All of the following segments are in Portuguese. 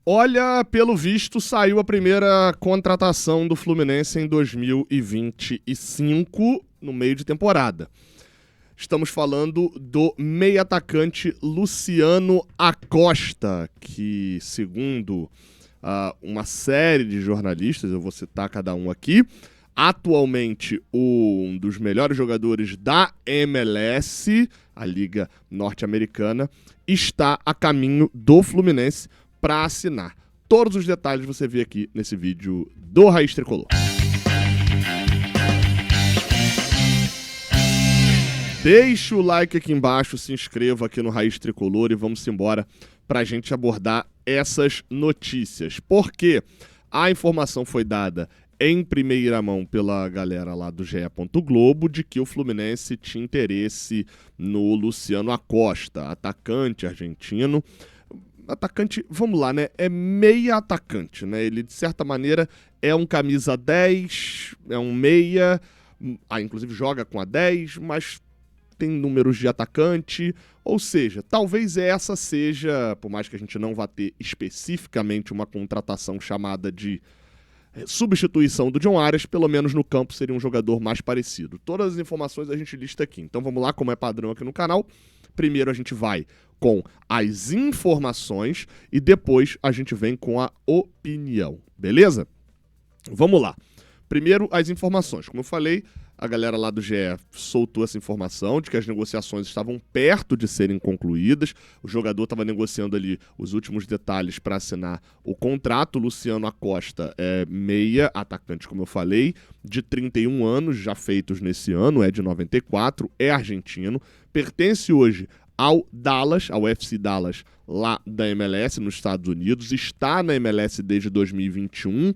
Olha, pelo visto, saiu a primeira contratação do Fluminense em 2025, no meio de temporada. Estamos falando do meio-atacante Luciano Acosta, que, segundo uma série de jornalistas, eu vou citar cada um aqui, atualmente um dos melhores jogadores da MLS, a Liga Norte-Americana, está a caminho do Fluminense para assinar. Todos os detalhes você vê aqui nesse vídeo do Raiz Tricolor. Deixa o like aqui embaixo, se inscreva aqui no Raiz Tricolor e vamos embora para a gente abordar essas notícias. Porque a informação foi dada em primeira mão pela galera lá do GE. Globo de que o Fluminense tinha interesse no Luciano Acosta, atacante argentino. Atacante, vamos lá, né? É meia atacante, né? Ele, de certa maneira, é um camisa 10, é um meia, inclusive joga com a 10, mas tem números de atacante, ou seja, talvez essa seja, por mais que a gente não vá ter especificamente uma contratação chamada de substituição do John Arias, pelo menos no campo seria um jogador mais parecido. Todas as informações a gente lista aqui, então vamos lá, como é padrão aqui no canal. Primeiro a gente vai com as informações e depois a gente vem com a opinião, beleza? Vamos lá. Primeiro, as informações. Como eu falei, a galera lá do GE soltou essa informação de que as negociações estavam perto de serem concluídas. O jogador estava negociando ali os últimos detalhes para assinar o contrato. O Luciano Acosta é meia, atacante, como eu falei, de 31 anos, já feitos nesse ano, é de 94, é argentino, pertence hoje ao Dallas, ao FC Dallas, lá da MLS, nos Estados Unidos, está na MLS desde 2021.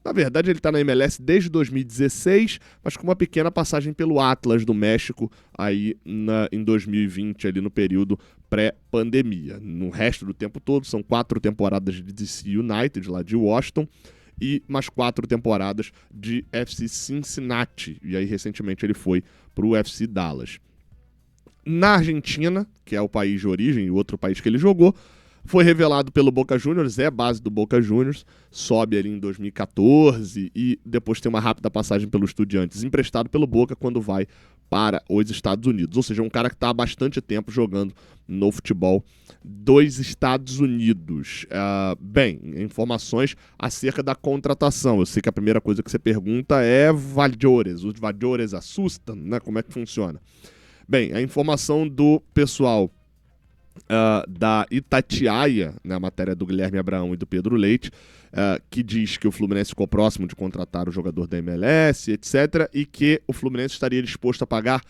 Na verdade, ele está na MLS desde 2016, mas com uma pequena passagem pelo Atlas do México aí em 2020, ali no período pré-pandemia. No resto do tempo todo, são 4 temporadas de DC United, lá de Washington, e mais 4 temporadas de FC Cincinnati. E aí, recentemente, ele foi para o FC Dallas. Na Argentina, que é o país de origem e outro país que ele jogou, foi revelado pelo Boca Juniors, é base do Boca Juniors, sobe ali em 2014 e depois tem uma rápida passagem pelo Estudiantes, emprestado pelo Boca quando vai para os Estados Unidos. Ou seja, um cara que está há bastante tempo jogando no futebol dos Estados Unidos. Bem, informações acerca da contratação. Eu sei que a primeira coisa que você pergunta é valores. Os valores assustam, né? Como é que funciona? Bem, a informação do pessoal da Itatiaia, né, a matéria do Guilherme Abraão e do Pedro Leite, que diz que o Fluminense ficou próximo de contratar o jogador da MLS, etc., e que o Fluminense estaria disposto a pagar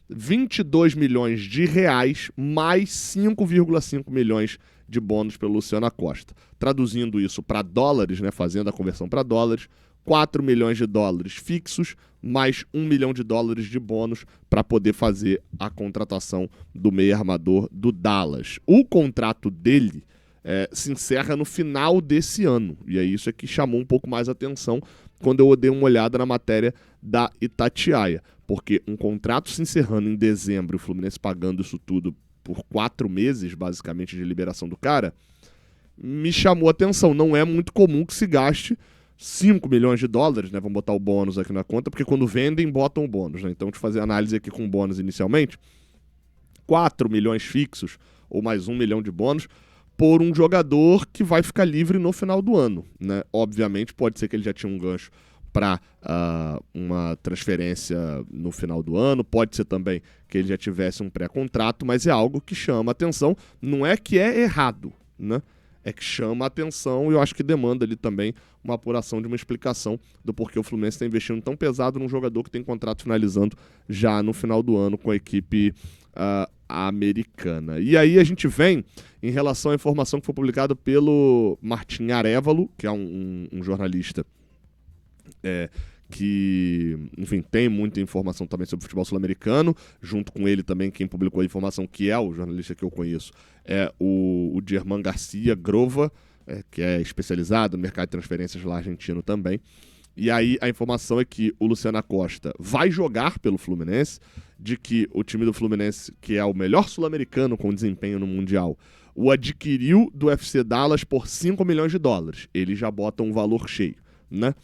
22 milhões de reais mais 5,5 milhões de bônus pelo Luciano Acosta. Traduzindo isso para dólares, né, fazendo a conversão para dólares, 4 milhões de dólares fixos, mais 1 milhão de dólares de bônus para poder fazer a contratação do meio armador do Dallas. O contrato dele se encerra no final desse ano, e é isso que chamou um pouco mais atenção quando eu dei uma olhada na matéria da Itatiaia, porque um contrato se encerrando em dezembro, o Fluminense pagando isso tudo por 4 meses, basicamente, de liberação do cara, me chamou atenção. Não é muito comum que se gaste 5 milhões de dólares, né? Vamos botar o bônus aqui na conta, porque quando vendem, botam o bônus, né? Então, deixa eu fazer a análise aqui com o bônus inicialmente. 4 milhões fixos, ou mais 1 milhão de bônus, por um jogador que vai ficar livre no final do ano, né? Obviamente, pode ser que ele já tinha um gancho para uma transferência no final do ano, pode ser também que ele já tivesse um pré-contrato, mas é algo que chama atenção. Não é que é errado, né? É que chama a atenção e eu acho que demanda ali também uma apuração de uma explicação do porquê o Fluminense está investindo tão pesado num jogador que tem contrato finalizando já no final do ano com a equipe americana. E aí a gente vem em relação à informação que foi publicada pelo Martim Arévalo, que é um jornalista que, enfim, tem muita informação também sobre o futebol sul-americano. Junto com ele também, quem publicou a informação, que é o jornalista que eu conheço, é o Germán Garcia Grova, que é especializado no mercado de transferências lá argentino também. E aí a informação é que o Luciano Acosta vai jogar pelo Fluminense, de que o time do Fluminense, que é o melhor sul-americano com desempenho no Mundial, o adquiriu do FC Dallas por $5 milhões. Ele já bota um valor cheio, né?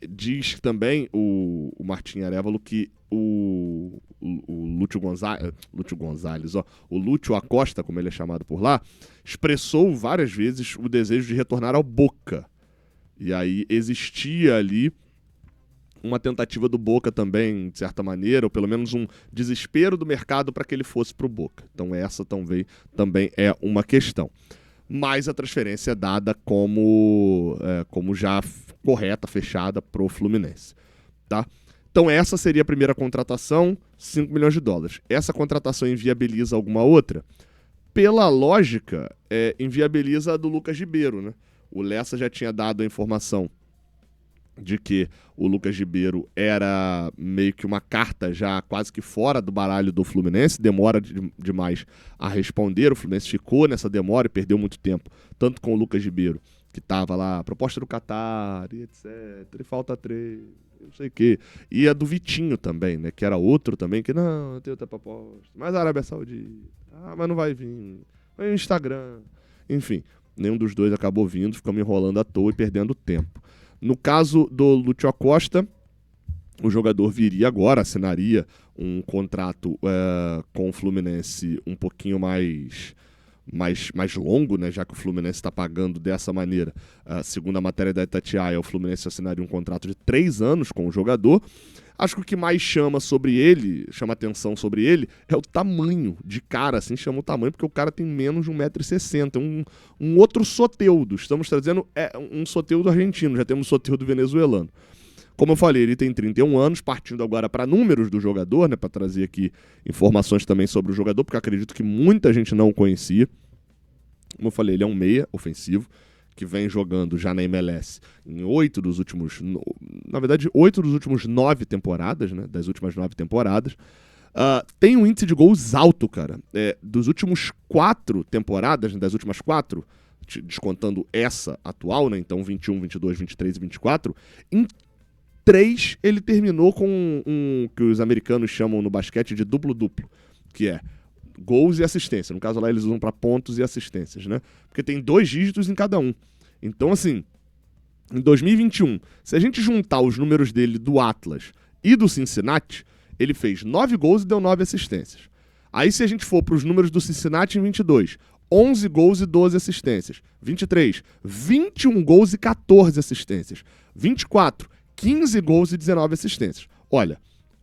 Diz também o Martim Arévalo que o Lúcio Gonzalez, o Lúcio Acosta, como ele é chamado por lá, expressou várias vezes o desejo de retornar ao Boca. E aí existia ali uma tentativa do Boca também, de certa maneira, ou pelo menos um desespero do mercado para que ele fosse para o Boca. Então essa também é uma questão. Mas a transferência é dada como já correta, fechada para o Fluminense. Tá? Então essa seria a primeira contratação, $5 milhões. Essa contratação inviabiliza alguma outra? Pela lógica, inviabiliza a do Lucas Ribeiro, né? O Lessa já tinha dado a informação de que o Lucas Ribeiro era meio que uma carta já quase que fora do baralho do Fluminense, demora demais a responder, o Fluminense ficou nessa demora e perdeu muito tempo, tanto com o Lucas Ribeiro, que estava lá, proposta do Qatar, e etc, e falta 3, não sei o quê, e a do Vitinho também, né, que era outro também, que não, tem outra proposta, mas a Arábia Saudita, mas não vai vir, vai no Instagram, enfim, nenhum dos dois acabou vindo, ficamos enrolando à toa e perdendo tempo. No caso do Lúcio Acosta, o jogador viria agora, assinaria um contrato com o Fluminense um pouquinho mais longo, né, já que o Fluminense está pagando dessa maneira. Segundo a matéria da Itatiaia, o Fluminense assinaria um contrato de 3 anos com o jogador. Acho que o que mais chama atenção sobre ele, é o tamanho de cara, assim, chama o tamanho, porque o cara tem menos de 1,60 m, um outro Soteldo. Estamos trazendo um Soteldo argentino, já temos um Soteldo venezuelano. Como eu falei, ele tem 31 anos, partindo agora para números do jogador, né, para trazer aqui informações também sobre o jogador, porque eu acredito que muita gente não o conhecia. Como eu falei, ele é um meia ofensivo, que vem jogando já na MLS em 8 dos últimos 9 temporadas, né, das últimas 9 temporadas. Tem um índice de gols alto, cara. Dos últimos 4 temporadas, né, das últimas 4, descontando essa atual, né, então 21, 22, 23 e 24, em 3 ele terminou com um que os americanos chamam no basquete de duplo-duplo, que é gols e assistência. No caso lá eles usam para pontos e assistências, né? Porque tem 2 dígitos em cada um. Então, assim, em 2021, se a gente juntar os números dele do Atlas e do Cincinnati, ele fez 9 gols e deu 9 assistências. Aí, se a gente for para os números do Cincinnati em 22, 11 gols e 12 assistências. 23, 21 gols e 14 assistências. 24, 15 gols e 19 assistências. Olha,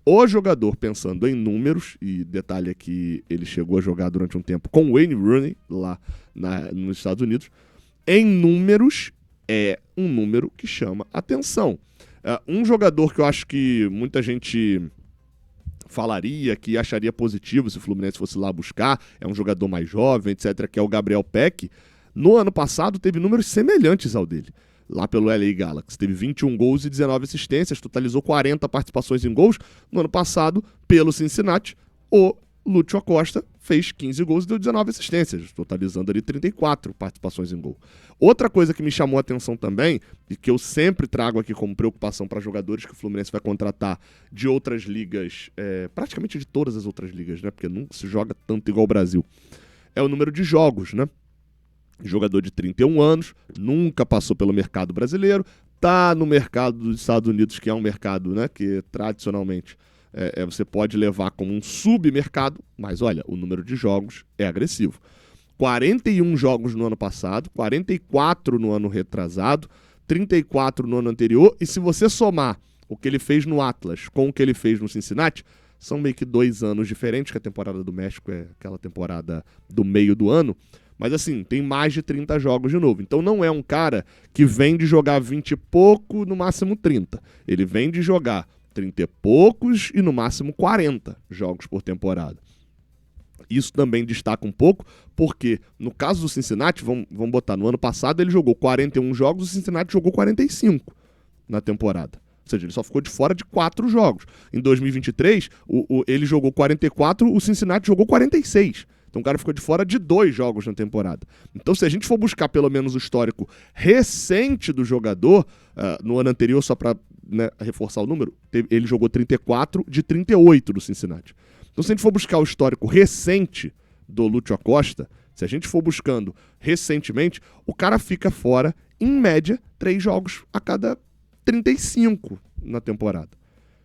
o jogador, pensando em números, e detalhe é que ele chegou a jogar durante um tempo com o Wayne Rooney, lá nos Estados Unidos, em números, é um número que chama atenção. Um jogador que eu acho que muita gente falaria, que acharia positivo se o Fluminense fosse lá buscar, é um jogador mais jovem, etc., que é o Gabriel Peck. No ano passado teve números semelhantes ao dele, lá pelo LA Galaxy. Teve 21 gols e 19 assistências, totalizou 40 participações em gols. No ano passado, pelo Cincinnati, o Lúcio Acosta fez 15 gols e deu 19 assistências, totalizando ali 34 participações em gol. Outra coisa que me chamou a atenção também, e que eu sempre trago aqui como preocupação para jogadores que o Fluminense vai contratar de outras ligas, praticamente de todas as outras ligas, né? Porque nunca se joga tanto igual o Brasil, é o número de jogos, né? Jogador de 31 anos, nunca passou pelo mercado brasileiro, tá no mercado dos Estados Unidos, que é um mercado, né, que tradicionalmente você pode levar como um submercado, mas olha, o número de jogos é agressivo. 41 jogos no ano passado, 44 no ano retrasado, 34 no ano anterior, e se você somar o que ele fez no Atlas com o que ele fez no Cincinnati, são meio que 2 anos diferentes, que a temporada do México é aquela temporada do meio do ano, mas assim, tem mais de 30 jogos de novo. Então não é um cara que vem de jogar 20 e pouco, no máximo 30. Ele vem de jogar 30 e poucos e no máximo 40 jogos por temporada. Isso também destaca um pouco, porque no caso do Cincinnati, vamos botar, no ano passado ele jogou 41 jogos, o Cincinnati jogou 45 na temporada. Ou seja, ele só ficou de fora de 4 jogos. Em 2023, ele jogou 44, o Cincinnati jogou 46. Então o cara ficou de fora de 2 jogos na temporada. Então se a gente for buscar pelo menos o histórico recente do jogador, no ano anterior, só para, né, reforçar o número, ele jogou 34 de 38 do Cincinnati. Então se a gente for buscar o histórico recente do Lúcio Acosta, Se a gente for buscando recentemente, o cara fica fora, em média, 3 jogos a cada 35 na temporada.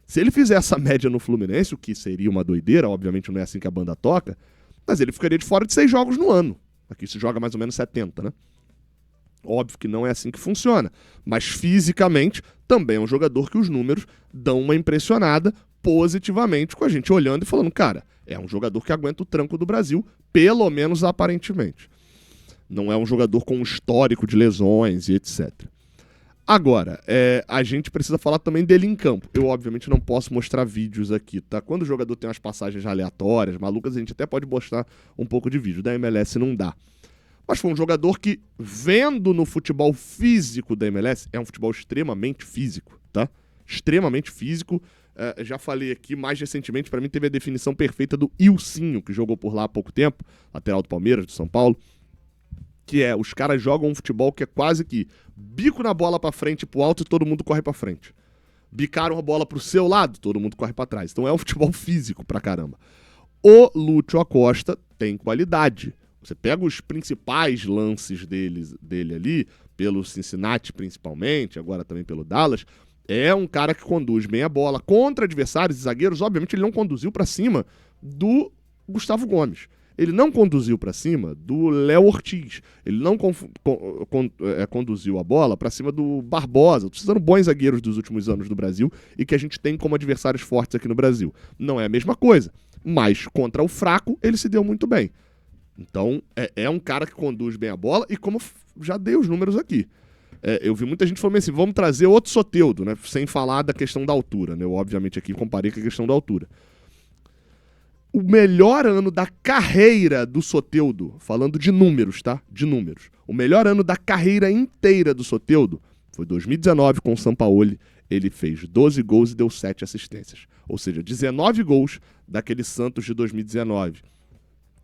Se ele fizer essa média no Fluminense, o que seria uma doideira, obviamente não é assim que a banda toca, mas ele ficaria de fora de 6 jogos no ano. Aqui se joga mais ou menos 70, né? Óbvio que não é assim que funciona, mas fisicamente também é um jogador que os números dão uma impressionada positivamente com a gente olhando e falando, cara, é um jogador que aguenta o tranco do Brasil, pelo menos aparentemente. Não é um jogador com um histórico de lesões e etc. Agora, a gente precisa falar também dele em campo. Eu, obviamente, não posso mostrar vídeos aqui, tá? Quando o jogador tem umas passagens aleatórias, malucas, a gente até pode mostrar um pouco de vídeo. Da MLS não dá. Mas foi um jogador que, vendo no futebol físico da MLS, é um futebol extremamente físico, tá? Extremamente físico. Já falei aqui, mais recentemente, para mim teve a definição perfeita do Ilcinho, que jogou por lá há pouco tempo, lateral do Palmeiras, do São Paulo, que os caras jogam um futebol que é quase que bico na bola para frente e pro alto e todo mundo corre para frente. Bicaram a bola pro seu lado, todo mundo corre para trás. Então é um futebol físico pra caramba. O Lúcio Acosta tem qualidade. Você pega os principais lances dele ali, pelo Cincinnati principalmente, agora também pelo Dallas, é um cara que conduz bem a bola. Contra adversários e zagueiros, obviamente ele não conduziu para cima do Gustavo Gomes. Ele não conduziu para cima do Léo Ortiz. Ele não conduziu a bola para cima do Barbosa. Estou citando bons zagueiros dos últimos anos do Brasil e que a gente tem como adversários fortes aqui no Brasil. Não é a mesma coisa, mas contra o fraco ele se deu muito bem. Então, é um cara que conduz bem a bola e como já dei os números aqui. Eu vi muita gente falando assim, vamos trazer outro Soteldo, né? Sem falar da questão da altura, né? Eu, obviamente, aqui comparei com a questão da altura. O melhor ano da carreira do Soteldo, falando de números, tá? De números. O melhor ano da carreira inteira do Soteldo foi 2019 com o Sampaoli. Ele fez 12 gols e deu 7 assistências. Ou seja, 19 gols daquele Santos de 2019.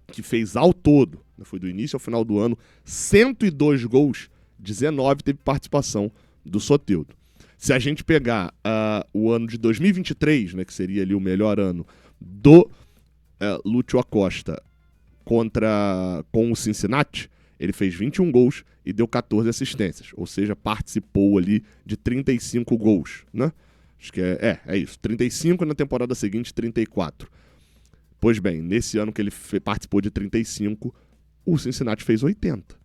Que fez ao todo, foi do início ao final do ano, 102 gols, 19 teve participação do Soteldo. Se a gente pegar o ano de 2023, né, que seria ali o melhor ano do Lúcio Acosta com o Cincinnati, ele fez 21 gols e deu 14 assistências, ou seja, participou ali de 35 gols, né? Acho que é isso, 35 na temporada seguinte, 34. Pois bem, nesse ano que ele participou de 35, o Cincinnati fez 80.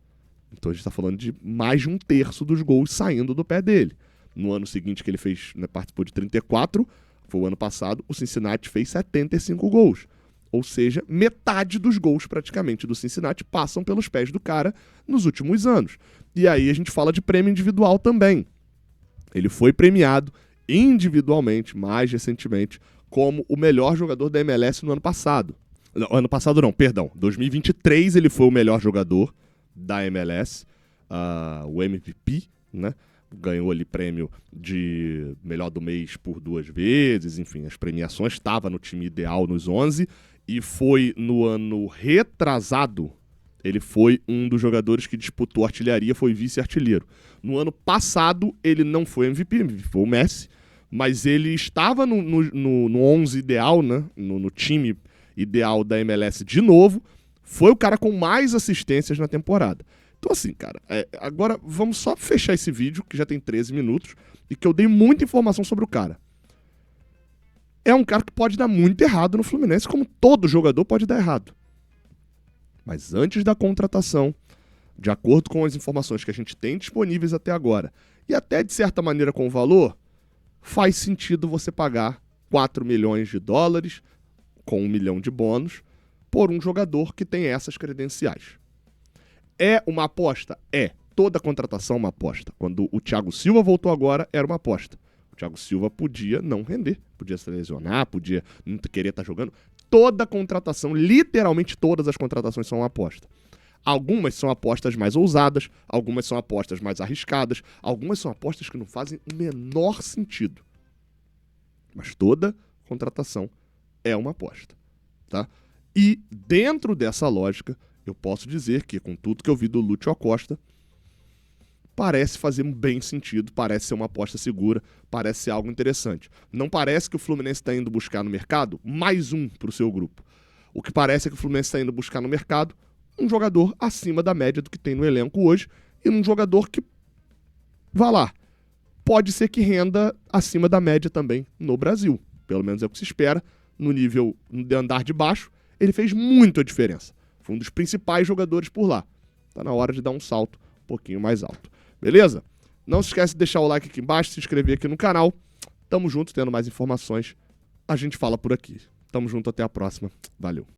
Então a gente está falando de mais de 1/3 dos gols saindo do pé dele. No ano seguinte que ele fez, né, participou de 34, foi o ano passado, o Cincinnati fez 75 gols. Ou seja, metade dos gols praticamente do Cincinnati passam pelos pés do cara nos últimos anos. E aí a gente fala de prêmio individual também. Ele foi premiado individualmente, mais recentemente, como o melhor jogador da MLS no ano passado. Ano passado não, perdão. 2023 ele foi o melhor jogador da MLS, o MVP, né? Ganhou ali prêmio de melhor do mês por 2 vezes, enfim, as premiações, estava no time ideal nos 11, e foi no ano retrasado, ele foi um dos jogadores que disputou artilharia, foi vice-artilheiro. No ano passado ele não foi MVP, foi o Messi, mas ele estava no 11 ideal, né? No time ideal da MLS de novo. Foi o cara com mais assistências na temporada. Então assim, cara, agora vamos só fechar esse vídeo, que já tem 13 minutos, e que eu dei muita informação sobre o cara. É um cara que pode dar muito errado no Fluminense, como todo jogador pode dar errado. Mas antes da contratação, de acordo com as informações que a gente tem disponíveis até agora, e até de certa maneira com o valor, faz sentido você pagar 4 milhões de dólares, com 1 milhão de bônus, por um jogador que tem essas credenciais. É uma aposta? É. Toda contratação é uma aposta. Quando o Thiago Silva voltou agora, era uma aposta. O Thiago Silva podia não render, podia se lesionar, podia não querer estar jogando. Toda contratação, literalmente todas as contratações são uma aposta. Algumas são apostas mais ousadas, algumas são apostas mais arriscadas, algumas são apostas que não fazem o menor sentido. Mas toda contratação é uma aposta, tá? E dentro dessa lógica, eu posso dizer que, com tudo que eu vi do Lúcio Acosta, parece fazer bem sentido, parece ser uma aposta segura, parece ser algo interessante. Não parece que o Fluminense está indo buscar no mercado mais um para o seu grupo. O que parece é que o Fluminense está indo buscar no mercado um jogador acima da média do que tem no elenco hoje e num jogador que, vá lá, pode ser que renda acima da média também no Brasil. Pelo menos é o que se espera. No nível de andar de baixo, ele fez muito a diferença. Foi um dos principais jogadores por lá. Tá na hora de dar um salto um pouquinho mais alto. Beleza? Não se esquece de deixar o like aqui embaixo, se inscrever aqui no canal. Tamo junto, tendo mais informações, a gente fala por aqui. Tamo junto, até a próxima. Valeu.